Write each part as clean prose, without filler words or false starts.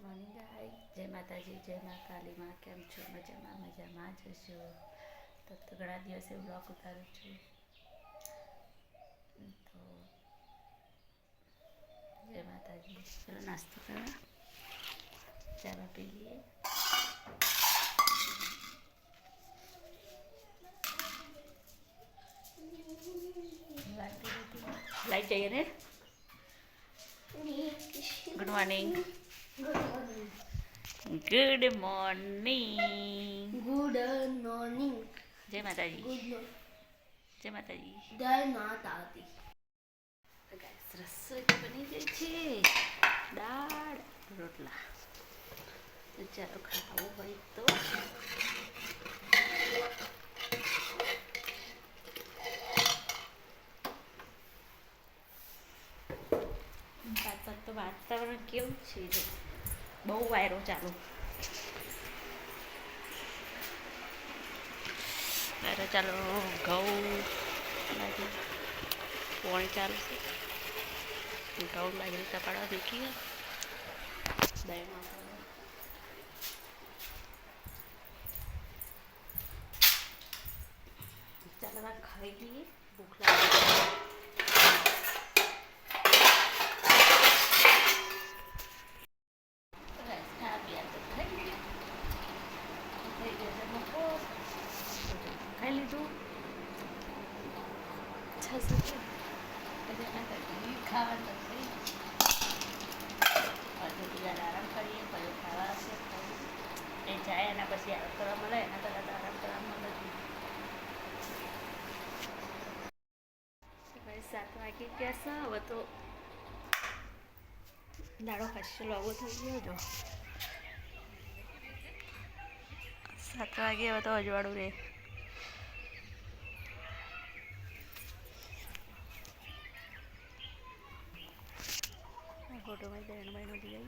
Morning guys, જય માતાજી, જય મા કાલી માં. કેમ છો? મજામાં જ હશો. તો ઘણા દિવસે બ્લોગ ઉતારું છું. તો જય માતાજી. ચલો નાસ્તો કરવા ચાલો પી લઈએ. લાઈટ જઈએ ને. Good morning. Good morning. Good morning. જય માતાજી. ગુડ જય માતાજી. જય માતાજી. રસોઈ તો બની ગઈ છે. દાળ રોટલા. તો ચાલો ખાવું હોય તો પાછળ તો વાતાવરણ કેવું છે? બહુ વાયરો ચાલુ. વાયરો ચાલો ઘઉં લાગે પોણી ચાલુ છે. ઘઉં લાગે તપાડા દેખીએ દહીંમાં ચાલો ખાઈ લઈએ. ભૂખ લાગે. ખાઈ લીધું. ખાવાનું આરામ કરીએ પછી ખાવા હશે એ જાય એના પછી આરામ કરવા મળે. એના કરતાં તો આરામ કરવા મળે. 7 વાગી ગયા છે. હવે તો દાડો ખાસો લાગો થઈ ગયો. જો 7 વાગે હવે તો અજવાળું રહે. ફોટોમાં બહેન બહેનો લઈ આવીએ.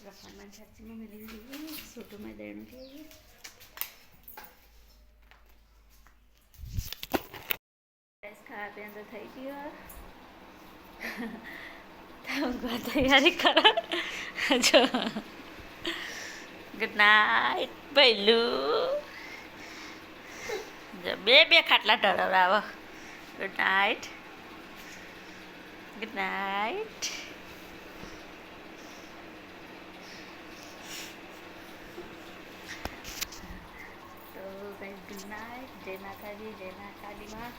રફાનમાં ચાચીમાં મેળવી લઈએ. ફોટોમાં બહેનો લઈ આવીએ. ખાવા પીવાનું તો થઈ ગયો. તૈયારી કરો. જો ગુડ નાઇટ પહેલું. જો બે ખાટલા ઢળાવો. Good night. Good night. તો ગાઈસ ગુડ નાઇટ. જય માતાજી, જય મા કાલી માં.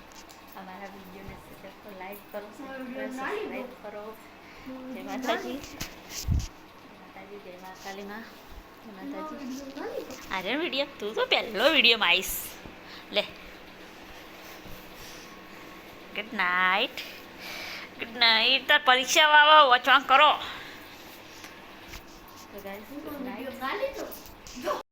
हमारा वीडियो में से सबको लाइक करो, सब्सक्राइब करो. जय माताजी. माताजी जय माँ काली माँ. जय माताजी. अरे वीडियो तू तो पहलो वीडियो में आईस ले. Good night. Good night. तार परीक्षा वावा वचवा करो. तो गाइस गुड नाइट.